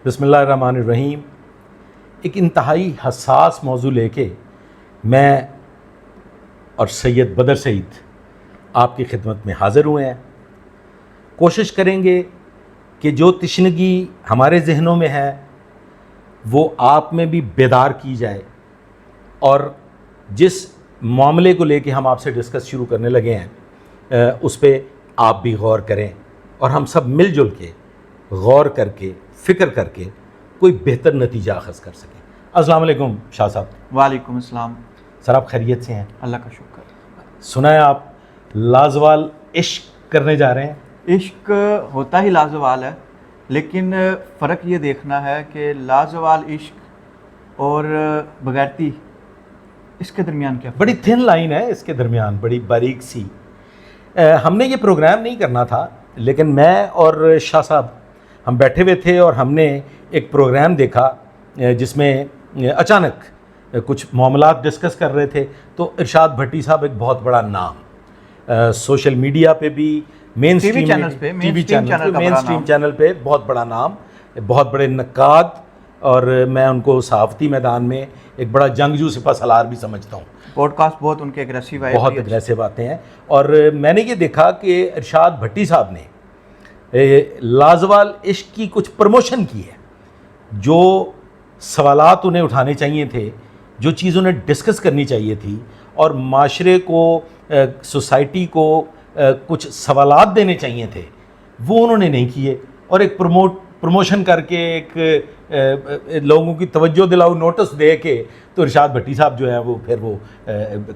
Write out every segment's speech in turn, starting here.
بسم اللہ الرحمن الرحیم. ایک انتہائی حساس موضوع لے کے میں اور سید بدر سعید آپ کی خدمت میں حاضر ہوئے ہیں. کوشش کریں گے کہ جو تشنگی ہمارے ذہنوں میں ہے وہ آپ میں بھی بیدار کی جائے، اور جس معاملے کو لے کے ہم آپ سے ڈسکس شروع کرنے لگے ہیں اس پہ آپ بھی غور کریں، اور ہم سب مل جل کے غور کر کے فکر کر کے کوئی بہتر نتیجہ اخذ کر سکیں. السلام علیکم شاہ صاحب. وعلیکم السلام. سر آپ خیریت سے ہیں؟ اللہ کا شکر. سنا ہے آپ لازوال عشق کرنے جا رہے ہیں. عشق ہوتا ہی لازوال ہے، لیکن فرق یہ دیکھنا ہے کہ لازوال عشق اور بغیرتی اس کے درمیان کیا فرق؟ بڑی تھن لائن ہے اس کے درمیان، بڑی باریک سی. ہم نے یہ پروگرام نہیں کرنا تھا، لیکن میں اور شاہ صاحب ہم بیٹھے ہوئے تھے اور ہم نے ایک پروگرام دیکھا جس میں اچانک کچھ معاملات ڈسکس کر رہے تھے. تو ارشاد بھٹی صاحب ایک بہت بڑا نام، سوشل میڈیا پہ بھی، مین اسٹریم چینل پہ بہت بڑا نام، بہت بڑے نقاد، اور میں ان کو صحافتی میدان میں ایک بڑا جنگجو سپہ سالار بھی سمجھتا ہوں. پوڈ کاسٹ بہت ان کے اگریسو آئے، بہت اگریسو آتے ہیں. اور میں نے یہ دیکھا کہ ارشاد بھٹی صاحب نے لازوال عشق کی کچھ پروموشن کی ہے. جو سوالات انہیں اٹھانے چاہیے تھے، جو چیز انہیں ڈسکس کرنی چاہیے تھی، اور معاشرے کو، سوسائٹی کو کچھ سوالات دینے چاہیے تھے، وہ انہوں نے نہیں کیے. اور ایک پروموشن کر کے ایک لوگوں کی توجہ دلاؤ نوٹس دے کے تو ارشاد بھٹی صاحب جو ہیں وہ پھر وہ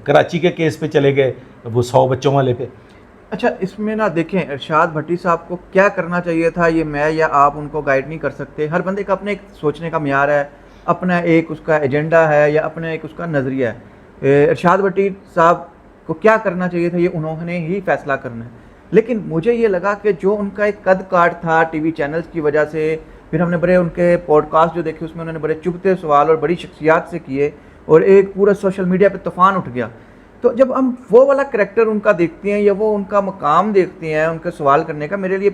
کراچی کے کیس پہ چلے گئے، وہ 100 بچوں والے پہ. اچھا، اس میں نا دیکھیں ارشاد بھٹی صاحب کو کیا کرنا چاہیے تھا، یہ میں یا آپ ان کو گائیڈ نہیں کر سکتے. ہر بندے کا اپنے ایک سوچنے کا معیار ہے، اپنا ایک اس کا ایجنڈا ہے، یا اپنا ایک اس کا نظریہ ہے. ارشاد بھٹی صاحب کو کیا کرنا چاہیے تھا یہ انہوں نے ہی فیصلہ کرنا ہے. لیکن مجھے یہ لگا کہ جو ان کا ایک قد کاٹ تھا ٹی وی چینلز کی وجہ سے، پھر ہم نے بڑے ان کے پوڈ کاسٹ جو دیکھے اس میں انہوں نے بڑے چبھتے سوال اور بڑی شخصیات سے کیے، اور ایک پورا سوشل میڈیا پہ طوفان اٹھ گیا. تو جب ہم وہ والا کریکٹر ان کا دیکھتے ہیں یا وہ ان کا مقام دیکھتے ہیں ان کے سوال کرنے کا، میرے لیے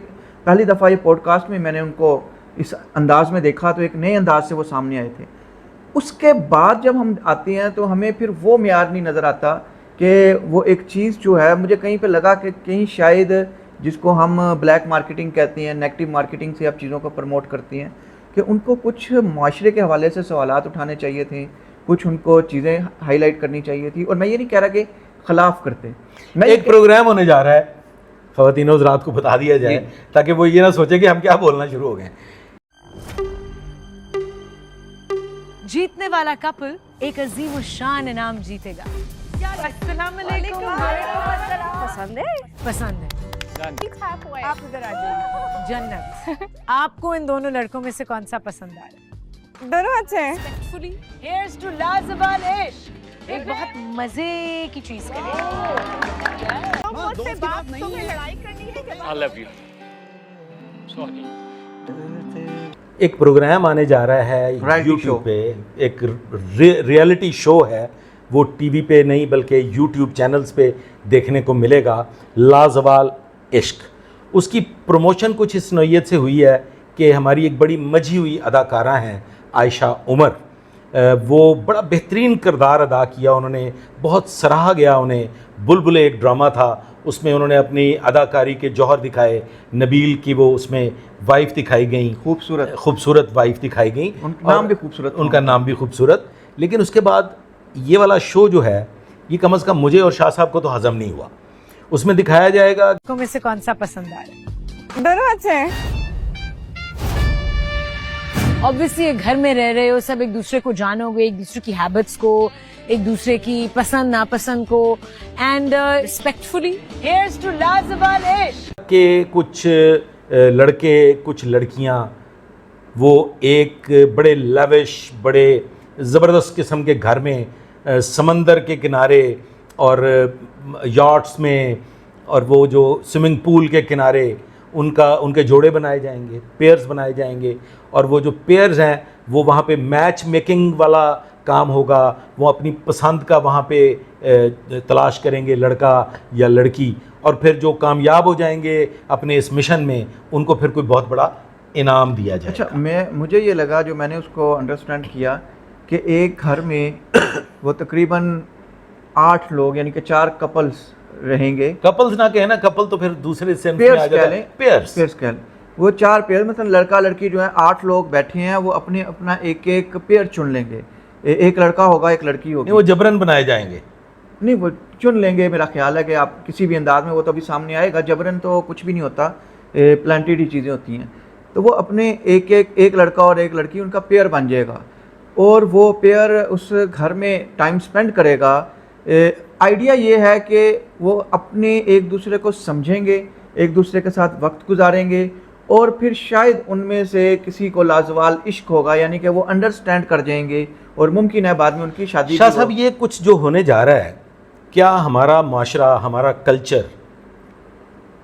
پہلی دفعہ یہ پوڈ کاسٹ میں نے ان کو اس انداز میں دیکھا تو ایک نئے انداز سے وہ سامنے آئے تھے. اس کے بعد جب ہم آتے ہیں تو ہمیں پھر وہ معیار نہیں نظر آتا کہ وہ ایک چیز جو ہے، مجھے کہیں پہ لگا کہ کہیں شاید جس کو ہم بلیک مارکیٹنگ کہتے ہیں، نیگیٹو مارکیٹنگ سے آپ چیزوں کو پروموٹ کرتی ہیں، کہ ان کو کچھ معاشرے کے حوالے سے سوالات اٹھانے چاہیے تھے، کچھ ان کو چیزیں ہائی لائٹ کرنی چاہیے تھی. اور میں یہ نہیں کہہ رہا کہ خلاف کرتے. میں ایک پروگرام ہونے جا رہا ہے، خواتین و حضرات کو بتا دیا جائے تاکہ وہ یہ نہ سوچیں کہ ہم کیا بولنا شروع ہو گئے. جیتنے والا کپل ایک عظیم الشان انعام جیتے گا. السلام علیکم. پسند ہے. آپ ادھر آ جائیے. جنت، آپ کو ان دونوں لڑکوں میں سے کون سا پسند آ رہا ہے؟ دونوں اچھے ہیں. Here's to لازوال عشق. ایک بہت مزے کی چیز کریں. ایک پروگرام آنے جا رہا ہے یوٹیوب پہ، ایک ریئلٹی شو ہے، وہ ٹی وی پہ نہیں بلکہ یوٹیوب چینلز پہ دیکھنے کو ملے گا، لازوال عشق. اس کی پروموشن کچھ اس نوعیت سے ہوئی ہے کہ ہماری ایک بڑی مجھی ہوئی اداکارہ ہیں عائشہ عمر، وہ بڑا بہترین کردار ادا کیا. انہوں نے بہت سراہا گیا انہیں. بلبل ایک ڈرامہ تھا، اس میں انہوں نے اپنی اداکاری کے جوہر دکھائے. نبیل کی وہ اس میں وائف دکھائی گئیں، خوبصورت وائف دکھائی گئیں. ان کا نام بھی خوبصورت، ان کا نام بھی خوبصورت. لیکن اس کے بعد یہ والا شو جو ہے یہ کم از کم مجھے اور شاہ صاحب کو تو ہضم نہیں ہوا. اس میں دکھایا جائے گا میں سے کون سا پسند آ رہا ہے؟ دونوں اچھے ہیں. obviously گھر میں رہ رہے ہو، سب ایک دوسرے کو جانو گے، ایک دوسرے کی ہیبٹس کو، ایک دوسرے کی پسند ناپسند کو، اینڈ ریسپیکٹفلی here's to لازوال عشق. کہ کچھ لڑکے کچھ لڑکیاں وہ ایک بڑے لیوش، بڑے زبردست قسم کے گھر میں، سمندر کے کنارے اور یاٹس میں، اور وہ جو سوئمنگ پول کے کنارے ان کے جوڑے بنائے جائیں گے، پیئرز بنائے جائیں گے. اور وہ جو پیئرز ہیں وہ وہاں پہ میچ میکنگ والا کام ہوگا. وہ اپنی پسند کا وہاں پہ تلاش کریں گے، لڑکا یا لڑکی. اور پھر جو کامیاب ہو جائیں گے اپنے اس مشن میں، ان کو پھر کوئی بہت بڑا انعام دیا جائے اچھا گا۔ مجھے یہ لگا جو میں نے اس کو انڈرسٹینڈ کیا کہ ایک گھر میں وہ تقریباً 8 لوگ یعنی کہ 4 کپلز رہیں گے. کپلز نہ کہیں نا، کپل تو پھر دوسرے صنف میں آ جاتا ہے. پیئرز کہہ لیں. وہ 4 پیئر مثلا لڑکا لڑکی جو ہے 8 لوگ بیٹھے ہیں، وہ اپنا ایک پیئر چن لیں گے. ایک لڑکا ہوگا ایک لڑکی ہوگی. وہ جبرن بنائے جائیں گے نہیں، وہ چن لیں گے. میرا خیال ہے کہ آپ کسی بھی انداز میں، وہ تو ابھی سامنے آئے گا. جبرن تو کچھ بھی نہیں ہوتا، پلانٹیڈ ہی چیزیں ہوتی ہیں. تو وہ اپنے ایک لڑکا اور ایک لڑکی ان کا پیئر بن جائے گا اور وہ پیئر اس گھر میں ٹائم سپینڈ کرے گا. آئیڈیا یہ ہے کہ وہ اپنے ایک دوسرے کو سمجھیں گے، ایک دوسرے کے ساتھ وقت گزاریں گے اور پھر شاید ان میں سے کسی کو لازوال عشق ہوگا، یعنی کہ وہ انڈرسٹینڈ کر جائیں گے اور ممکن ہے بعد میں ان کی شادی. شاہ صاحب یہ کچھ جو ہونے جا رہا ہے، کیا ہمارا معاشرہ، ہمارا کلچر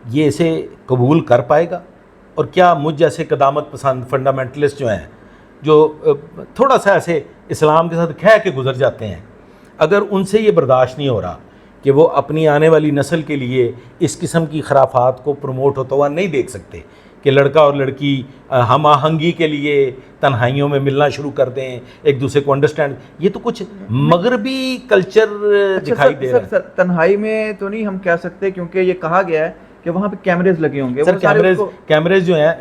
یہ اسے قبول کر پائے گا؟ اور کیا مجھ جیسے قدامت پسند فنڈامنٹلسٹ جو ہیں، جو تھوڑا سا ایسے اسلام کے ساتھ کھہ کے گزر جاتے ہیں، اگر ان سے یہ برداشت نہیں ہو رہا کہ وہ اپنی آنے والی نسل کے لیے اس قسم کی خرافات کو پروموٹ ہوتا ہوا نہیں دیکھ سکتے کہ لڑکا اور لڑکی ہم آہنگی کے لیے تنہائیوں میں ملنا شروع کر دیں، ایک دوسرے کو انڈرسٹینڈ، یہ تو کچھ مغربی کلچر دکھائی دے رہا ہے. سر تنہائی میں تو نہیں ہم کہہ سکتے، کیونکہ یہ کہا گیا ہے کہ وہاں پہ کیمرز لگے ہوں گے. سر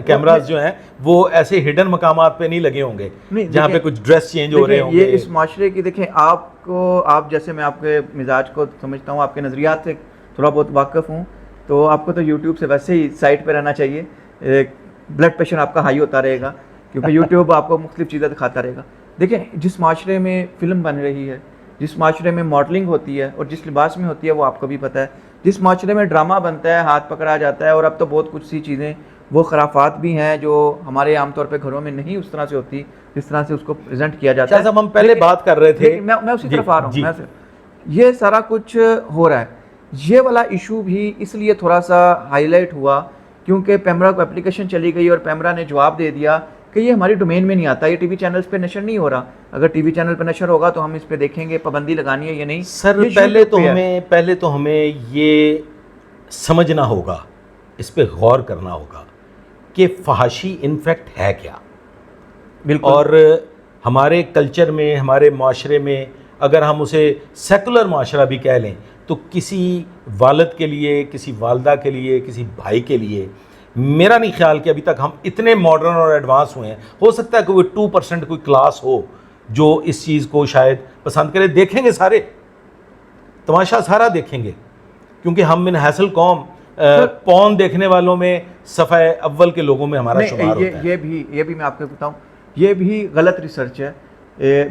کیمراز جو ہیں وہ ایسے ہڈن مقامات پہ نہیں لگے ہوں گے جہاں پہ کچھ ڈریس چینج ہو رہے ہوں گے. یہ اس معاشرے کی دیکھیں، آپ جیسے میں آپ کے مزاج کو سمجھتا ہوں، آپ کے نظریات سے تھوڑا بہت واقف ہوں، تو آپ کو تو یوٹیوب سے ویسے ہی سائٹ پہ رہنا چاہیے. بلڈ پریشر آپ کا ہائی ہوتا رہے گا کیونکہ یوٹیوب آپ کو مختلف چیزیں دکھاتا رہے گا. دیکھیں، جس معاشرے میں فلم بن رہی ہے، جس معاشرے میں ماڈلنگ ہوتی ہے اور جس لباس میں ہوتی ہے وہ آپ کو بھی پتہ ہے، جس معاشرے میں ڈرامہ بنتا ہے، ہاتھ پکڑا جاتا ہے، اور اب تو بہت کچھ سی چیزیں وہ خرافات بھی ہیں جو ہمارے عام طور پہ گھروں میں نہیں اس طرح سے ہوتی جس طرح سے اس کو پریزنٹ کیا جاتا ہے. صاحب ہم پہلے بات کر رہے تھے، میں اسی طرف آ رہا ہوں. یہ سارا کچھ ہو رہا ہے. یہ والا ایشو بھی اس لیے تھوڑا سا ہائی لائٹ ہوا کیونکہ پیمرا کو اپلیکیشن چلی گئی اور پیمرا نے جواب دے دیا کہ یہ ہماری ڈومین میں نہیں آتا، یہ ٹی وی چینلز پہ نشر نہیں ہو رہا. اگر ٹی وی چینل پہ نشر ہوگا تو ہم اس پہ دیکھیں گے پابندی لگانی ہے یا نہیں. سر پہلے تو ہمیں یہ سمجھنا ہوگا، اس پہ غور کرنا ہوگا کہ فحاشی انفیکٹ ہے کیا. بالکل. اور ہمارے کلچر میں، ہمارے معاشرے میں، اگر ہم اسے سیکولر معاشرہ بھی کہہ لیں، تو کسی والد کے لیے، کسی والدہ کے لیے، کسی بھائی کے لیے میرا نہیں خیال کہ ابھی تک ہم اتنے ماڈرن اور ایڈوانس ہوئے ہیں. ہو سکتا ہے کہ وہ 2% کوئی کلاس ہو جو اس چیز کو شاید پسند کرے. دیکھیں گے سارے، تماشا سارا دیکھیں گے، کیونکہ ہم من حیث قوم پون دیکھنے والوں میں صفحہ اول کے لوگوں میں ہمارا شمار ہوتا ہے. یہ بھی میں آپ کو بتاؤں، یہ بھی غلط ریسرچ ہے.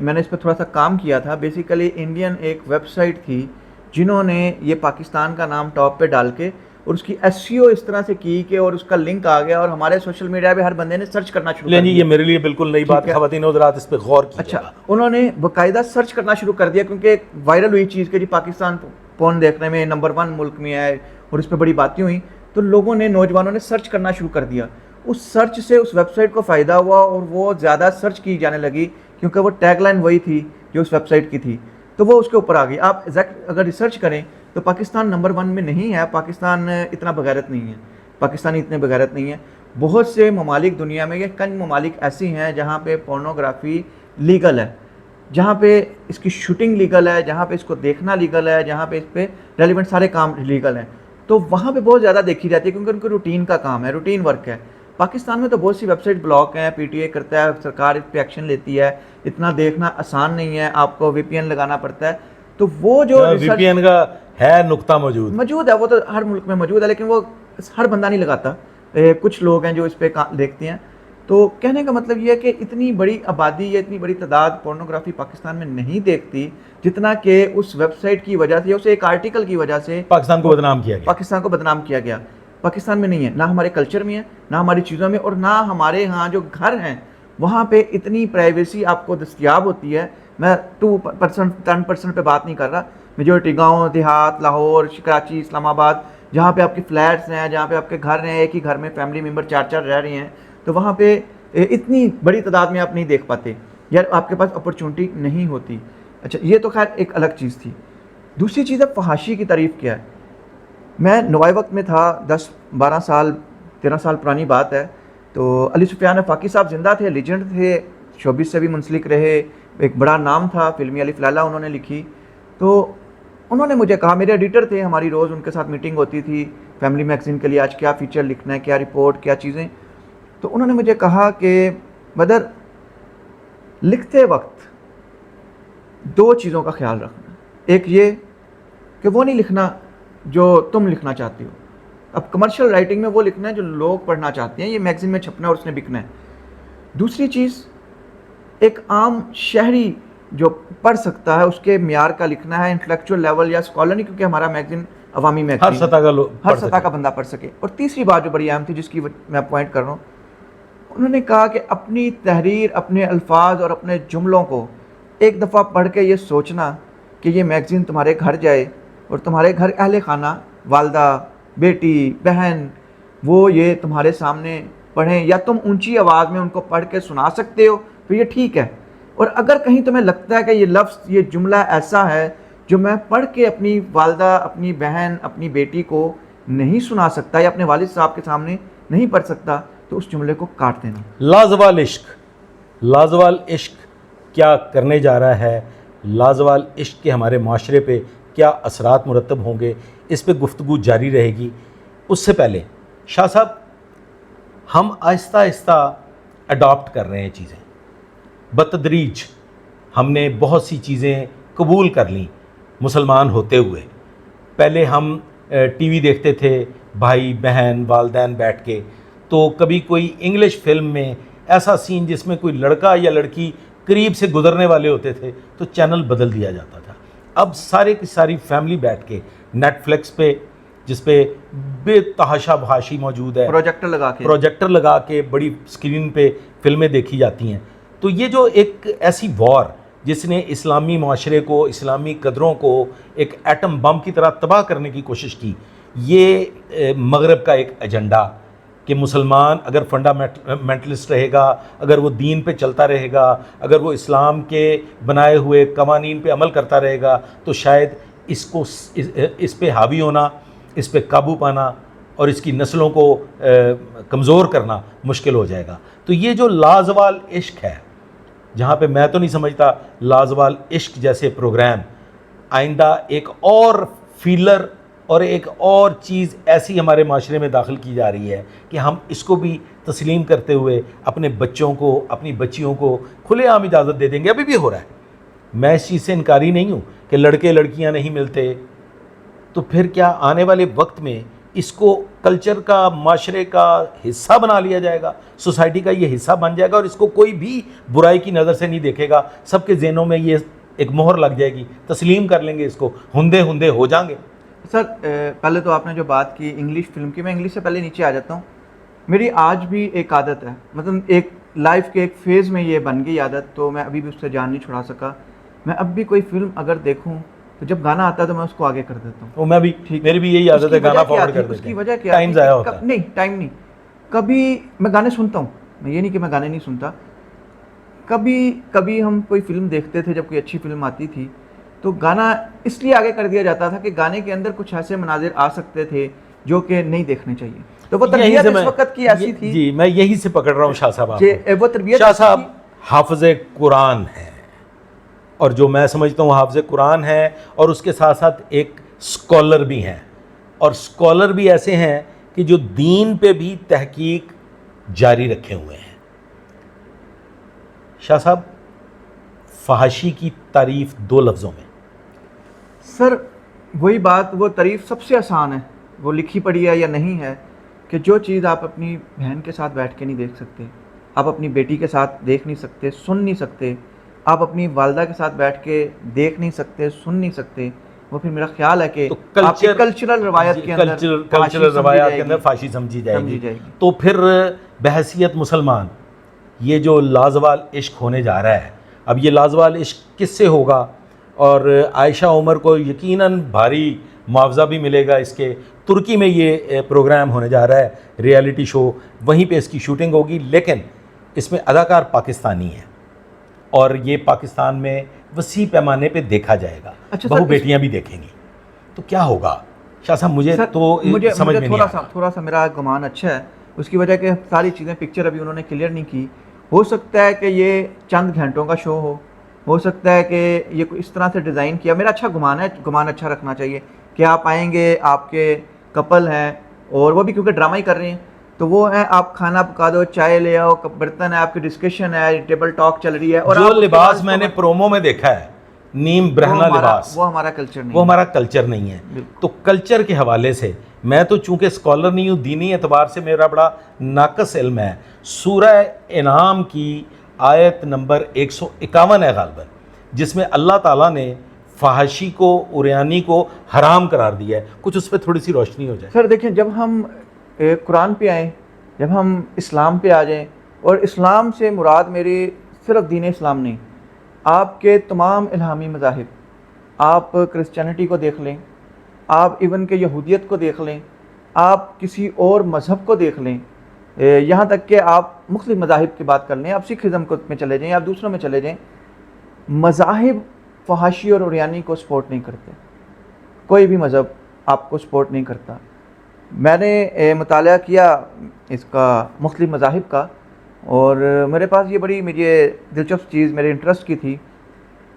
میں نے اس پہ تھوڑا سا کام کیا تھا. بیسیکلی انڈین ایک ویب سائٹ تھی جنہوں نے یہ پاکستان کا نام ٹاپ پہ ڈال کے اور اس کی SEO اس طرح سے کی کہ اور اس کا لنک آ گیا اور ہمارے سوشل میڈیا پہ ہر بندے نے سرچ کرنا شروع کر دیا. یہ میرے لیے بالکل نئی بات ہے، خواتین حضرات اس پہ غور کیجیے. اچھا، انہوں نے باقاعدہ سرچ کرنا شروع کر دیا کیونکہ ایک وائرل ہوئی چیز کہ جی پاکستان پون دیکھنے میں نمبر 1 ملک میں ہے اور اس پہ بڑی باتیں ہوئیں. تو لوگوں نے، نوجوانوں نے سرچ کرنا شروع کر دیا. اس سرچ سے اس ویب سائٹ کو فائدہ ہوا اور وہ زیادہ سرچ کی جانے لگی کیونکہ وہ ٹیگ لائن وہی تھی جو اس ویب سائٹ کی تھی، تو وہ اس کے اوپر آ گئی. آپ اگر ریسرچ کریں تو پاکستان نمبر 1 میں نہیں ہے. پاکستان اتنا بغیرت نہیں ہے، پاکستانی اتنے بغیرت نہیں ہے. بہت سے ممالک دنیا میں، یہ کنج ممالک ایسی ہیں جہاں پہ پورنوگرافی لیگل ہے، جہاں پہ اس کی شوٹنگ لیگل ہے، جہاں پہ اس کو دیکھنا لیگل ہے، جہاں پہ اس پہ ریلیونٹ سارے کام لیگل ہیں. تو وہاں پہ بہت زیادہ دیکھی جاتی ہے کیونکہ ان کو روٹین کا کام ہے، روٹین ورک ہے. پاکستان میں تو بہت سی ویب سائٹ بلاک ہیں، PTA کرتا ہے، سرکار اس پہ ایکشن لیتی ہے. اتنا دیکھنا آسان نہیں ہے، آپ کو VPN لگانا پڑتا ہے. تو وہ جو VPN کا ہے نقطہ موجود ہے، وہ تو ہر ملک میں موجود ہے، لیکن وہ ہر بندہ نہیں لگاتا. کچھ لوگ ہیں جو اس پہ دیکھتے ہیں. تو کہنے کا مطلب یہ ہے کہ اتنی بڑی آبادی یا اتنی بڑی تعداد پورنوگرافی پاکستان میں نہیں دیکھتی جتنا کہ اس ویب سائٹ کی وجہ سے، اس ایک آرٹیکل کی وجہ سے پاکستان کو بدنام کیا گیا. پاکستان میں نہیں ہے، نہ ہمارے کلچر میں ہے، نہ ہماری چیزوں میں، اور نہ ہمارے ہاں جو گھر ہیں وہاں پہ اتنی پرائیویسی آپ کو دستیاب ہوتی ہے. میں 2% 10% پہ بات نہیں کر رہا. میجورٹی گاؤں دیہات، لاہور، کراچی، اسلام آباد، جہاں پہ آپ کے فلیٹس ہیں، جہاں پہ آپ کے گھر ہیں، ایک ہی گھر میں فیملی ممبر 4 رہ رہے ہیں، تو وہاں پہ اتنی بڑی تعداد میں آپ نہیں دیکھ پاتے یا آپ کے پاس اپرچونٹی نہیں ہوتی. اچھا، یہ تو خیر ایک الگ چیز تھی. دوسری چیز ہے فحاشی کی تعریف کیا ہے. میں نوائے وقت میں تھا، 10 12 سال 13 سال پرانی بات ہے. تو علی سفیان فاقی صاحب زندہ تھے, لیجنڈ تھے, شوبز سے بھی منسلک رہے, ایک بڑا نام تھا, فلمی الف لالہ انہوں نے لکھی. تو انہوں نے مجھے کہا, میرے ایڈیٹر تھے, ہماری روز ان کے ساتھ میٹنگ ہوتی تھی فیملی میگزین کے لیے, آج کیا فیچر لکھنا ہے, کیا رپورٹ, کیا چیزیں. تو انہوں نے مجھے کہا کہ بدر لکھتے وقت 2 چیزوں کا خیال رکھنا. ایک یہ کہ وہ نہیں لکھنا جو تم لکھنا چاہتے ہو. اب کمرشل رائٹنگ میں وہ لکھنا ہے جو لوگ پڑھنا چاہتے ہیں, یہ میگزین میں چھپنا ہے اور اس نے بکنا ہے. دوسری چیز, ایک عام شہری جو پڑھ سکتا ہے اس کے معیار کا لکھنا ہے, انٹلیکچوئل لیول یا اسکالر نہیں, کیونکہ ہمارا میگزین عوامی میگزین ہر سطح کا ہر سطح کا بندہ پڑھ سکے. اور تیسری بات جو بڑی اہم تھی, جس کی میں پوائنٹ کر رہا ہوں, انہوں نے کہا کہ اپنی تحریر, اپنے الفاظ اور اپنے جملوں کو ایک دفعہ پڑھ کے یہ سوچنا کہ یہ میگزین تمہارے گھر جائے اور تمہارے گھر اہل خانہ, والدہ, بیٹی, بہن, وہ یہ تمہارے سامنے پڑھیں, یا تم اونچی آواز میں ان کو پڑھ کے سنا سکتے ہو تو یہ ٹھیک ہے. اور اگر کہیں تمہیں لگتا ہے کہ یہ لفظ, یہ جملہ ایسا ہے جو میں پڑھ کے اپنی والدہ, اپنی بہن, اپنی بیٹی کو نہیں سنا سکتا یا اپنے والد صاحب کے سامنے نہیں پڑھ سکتا, تو اس جملے کو کاٹ دینا. لازوال عشق, لازوال عشق کیا کرنے جا رہا ہے, لازوال عشق کے ہمارے معاشرے پہ کیا اثرات مرتب ہوں گے, اس پہ گفتگو جاری رہے گی. اس سے پہلے شاہ صاحب, ہم آہستہ آہستہ اڈاپٹ کر رہے ہیں چیزیں, بتدریج ہم نے بہت سی چیزیں قبول کر لیں مسلمان ہوتے ہوئے. پہلے ہم ٹی وی دیکھتے تھے بھائی بہن والدین بیٹھ کے, تو کبھی کوئی انگلش فلم میں ایسا سین جس میں کوئی لڑکا یا لڑکی قریب سے گزرنے والے ہوتے تھے تو چینل بدل دیا جاتا تھا. اب سارے کی ساری فیملی بیٹھ کے نیٹ فلکس پہ, جس پہ بے تحاشا بھاشی موجود ہے, پروجیکٹر لگا کے بڑی اسکرین پہ فلمیں دیکھی جاتی ہیں. تو یہ جو ایک ایسی وار جس نے اسلامی معاشرے کو, اسلامی قدروں کو ایک ایٹم بم کی طرح تباہ کرنے کی کوشش کی, یہ مغرب کا ایک ایجنڈا کہ مسلمان اگر فنڈامنٹلسٹ رہے گا, اگر وہ دین پہ چلتا رہے گا, اگر وہ اسلام کے بنائے ہوئے قوانین پہ عمل کرتا رہے گا, تو شاید اس پہ حاوی ہونا, اس پہ قابو پانا اور اس کی نسلوں کو کمزور کرنا مشکل ہو جائے گا. تو یہ جو لازوال عشق ہے, جہاں پہ میں تو نہیں سمجھتا لازوال عشق جیسے پروگرام آئندہ ایک اور فیلر اور ایک اور چیز ایسی ہمارے معاشرے میں داخل کی جا رہی ہے کہ ہم اس کو بھی تسلیم کرتے ہوئے اپنے بچوں کو, اپنی بچیوں کو کھلے عام اجازت دے دیں گے. ابھی بھی ہو رہا ہے, میں اس چیز سے انکاری نہیں ہوں کہ لڑکے لڑکیاں نہیں ملتے, تو پھر کیا آنے والے وقت میں اس کو کلچر کا, معاشرے کا حصہ بنا لیا جائے گا, سوسائٹی کا یہ حصہ بن جائے گا, اور اس کو کوئی بھی برائی کی نظر سے نہیں دیکھے گا. سب کے ذہنوں میں یہ ایک مہر لگ جائے گی, تسلیم کر لیں گے اس کو, ہندے ہو جائیں گے. سر پہلے تو آپ نے جو بات کی انگلش فلم کی, میں انگلش سے پہلے نیچے آ جاتا ہوں. میری آج بھی ایک عادت ہے, مطلب ایک لائف کے ایک فیز میں یہ بن گئی عادت, تو میں ابھی بھی اس سے جان نہیں چھڑا سکا. میں اب بھی کوئی فلم اگر دیکھوں تو جب گانا آتا ہے تو میں اس کو آگے کر دیتا ہوں. میں بھی, میری بھی یہی عادت ہے, گانا فارورڈ کر دیتے ہیں. اس کی وجہ کیا ہے؟ ٹائم ضائع ہوتا ہے. نہیں, ٹائم نہیں. کبھی میں گانے سنتا ہوں, میں یہ نہیں کہ میں گانے نہیں سنتا. کبھی ہم کوئی فلم دیکھتے تھے, جب کوئی اچھی فلم آتی تھی تو گانا اس لیے آگے کر دیا جاتا تھا کہ گانے کے اندر کچھ ایسے مناظر آ سکتے تھے جو کہ نہیں دیکھنے چاہیے. تو وہ تربیت اس وقت کی ایسی تھی. جی, میں یہی سے پکڑ رہا ہوں شاہ صاحب. وہ تربیت, شاہ صاحب حافظ قرآن ہے, اور جو میں سمجھتا ہوں حافظ قرآن ہے, اور اس کے ساتھ ساتھ ایک اسکالر بھی ہیں, اور اسکالر بھی ایسے ہیں کہ جو دین پہ بھی تحقیق جاری رکھے ہوئے ہیں. شاہ صاحب, فحاشی کی تعریف 2 لفظوں میں. سر وہی بات, وہ تعریف سب سے آسان ہے, وہ لکھی پڑھی ہے یا نہیں ہے, کہ جو چیز آپ اپنی بہن کے ساتھ بیٹھ کے نہیں دیکھ سکتے, آپ اپنی بیٹی کے ساتھ دیکھ نہیں سکتے, سن نہیں سکتے, آپ اپنی والدہ کے ساتھ بیٹھ کے دیکھ نہیں سکتے, سن نہیں سکتے, وہ پھر میرا خیال ہے کہ کلچرل روایت کے اندر فحاشی سمجھی جائے گی. تو پھر بحیثیت مسلمان یہ جو لازوال عشق ہونے جا رہا ہے, اب یہ لازوال عشق کس سے ہوگا؟ اور عائشہ عمر کو یقیناً بھاری معاوضہ بھی ملے گا اس کے. ترکی میں یہ پروگرام ہونے جا رہا ہے, ریئلٹی شو, وہیں پہ اس کی شوٹنگ ہوگی, لیکن اس میں اداکار پاکستانی ہے, اور یہ پاکستان میں وسیع پیمانے پہ دیکھا جائے گا. بہو بیٹیاں بھی دیکھیں گی. تو کیا ہوگا شاہ صاحب؟ مجھے تو سمجھ میں نہیں آ رہا. تھوڑا سا میرا گمان اچھا ہے اس کی وجہ کہ ساری چیزیں پکچر ابھی انہوں نے کلیئر نہیں کی. ہو سکتا ہے کہ یہ چند گھنٹوں کا شو ہو سکتا ہے کہ یہ اس طرح سے ڈیزائن کیا. میرا اچھا گمان اچھا رکھنا چاہیے کہ آپ آئیں گے, آپ کے کپل ہیں اور وہ بھی کیونکہ ڈرامہ ہی کر رہے ہیں تو وہ ہیں, آپ کھانا پکا دو, چائے لے آؤ, برتن ہے, آپ کی ڈسکشن ہے, ٹیبل ٹاک چل رہی ہے. اور جو لباس میں نے پرومو میں دیکھا ہے, نیم برہنہ لباس, وہ ہمارا کلچر نہیں, وہ ہمارا کلچر نہیں ہے. تو کلچر کے حوالے سے میں تو چونکہ اسکالر نہیں ہوں, دینی اعتبار سے میرا بڑا ناقص علم ہے. سورہ انعام کی آیت نمبر 151 ہے غالباً, جس میں اللہ تعالیٰ نے فحاشی کو, عریانی کو حرام قرار دیا ہے. کچھ اس پہ تھوڑی سی روشنی ہو جائے. سر دیکھیں, جب ہم قرآن پہ آئیں, جب ہم اسلام پہ آ جائیں, اور اسلام سے مراد میری صرف دین اسلام نہیں, آپ کے تمام الہامی مذاہب, آپ کرسچینٹی کو دیکھ لیں, آپ ایون کہ یہودیت کو دیکھ لیں, آپ کسی اور مذہب کو دیکھ لیں, یہاں تک کہ آپ مختلف مذاہب کی بات کر لیں, آپ سکھ ازم میں چلے جائیں, آپ دوسروں میں چلے جائیں, مذاہب فحاشی اور عریانی کو سپورٹ نہیں کرتے. کوئی بھی مذہب آپ کو سپورٹ نہیں کرتا. میں نے مطالعہ کیا اس کا مختلف مذاہب کا, اور میرے پاس یہ بڑی مجھے دلچسپ چیز میرے انٹرسٹ کی تھی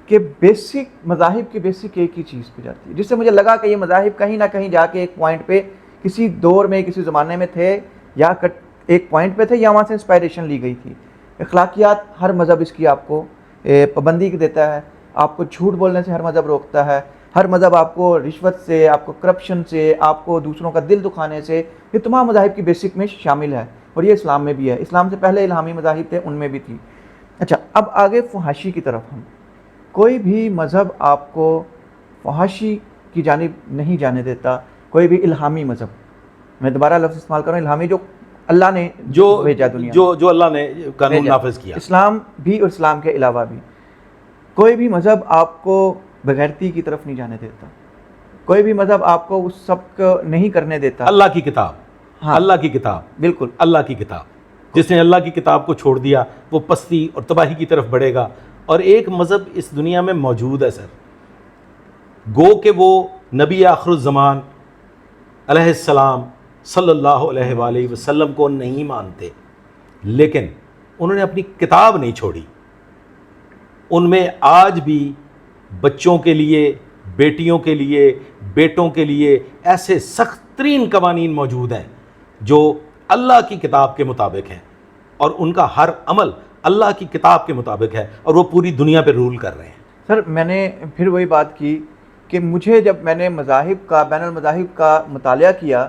کہ بیسک مذاہب کی بیسک ایک ہی چیز پہ جاتی ہے, جس سے مجھے لگا کہ یہ مذاہب کہیں نہ کہیں جا کے ایک پوائنٹ پہ کسی دور میں, کسی زمانے میں تھے, یا ایک پوائنٹ پہ تھے, یا وہاں سے انسپائریشن لی گئی تھی. اخلاقیات ہر مذہب اس کی آپ کو پابندی دیتا ہے, آپ کو جھوٹ بولنے سے ہر مذہب روکتا ہے, ہر مذہب آپ کو رشوت سے, آپ کو کرپشن سے, آپ کو دوسروں کا دل دکھانے سے, یہ تمام مذاہب کی بیسک میں شامل ہے, اور یہ اسلام میں بھی ہے. اسلام سے پہلے الہامی مذاہب تھے, ان میں بھی تھی. اچھا, اب آگے فحاشی کی طرف. ہم کوئی بھی مذہب آپ کو فحاشی کی جانب نہیں جانے دیتا, کوئی بھی الہامی مذہب, میں دوبارہ لفظ استعمال کر رہا ہوں, الہامی جو اللہ نے جو بھیجا دنیا, جو اللہ نے قانون نافذ کیا, اسلام بھی اور اسلام کے علاوہ بھی. کوئی بھی مذہب آپ کو بغیرتی کی طرف نہیں جانے دیتا, کوئی بھی مذہب آپ کو اس سب کو نہیں کرنے دیتا. اللہ کی کتاب, ہاں, اللہ کی کتاب, بالکل اللہ کی کتاب. جس نے اللہ کی کتاب کو چھوڑ دیا وہ پستی اور تباہی کی طرف بڑھے گا. اور ایک مذہب اس دنیا میں موجود ہے سر, گو کہ وہ نبی آخر الزمان علیہ السلام صلی اللہ علیہ وآلہ وسلم کو نہیں مانتے, لیکن انہوں نے اپنی کتاب نہیں چھوڑی. ان میں آج بھی بچوں کے لیے, بیٹیوں کے لیے, بیٹوں کے لیے ایسے سخت ترین قوانین موجود ہیں جو اللہ کی کتاب کے مطابق ہیں, اور ان کا ہر عمل اللہ کی کتاب کے مطابق ہے, اور وہ پوری دنیا پہ رول کر رہے ہیں. سر میں نے پھر وہی بات کی کہ مجھے جب میں نے مذاہب کا, بین المذاہب کا مطالعہ کیا,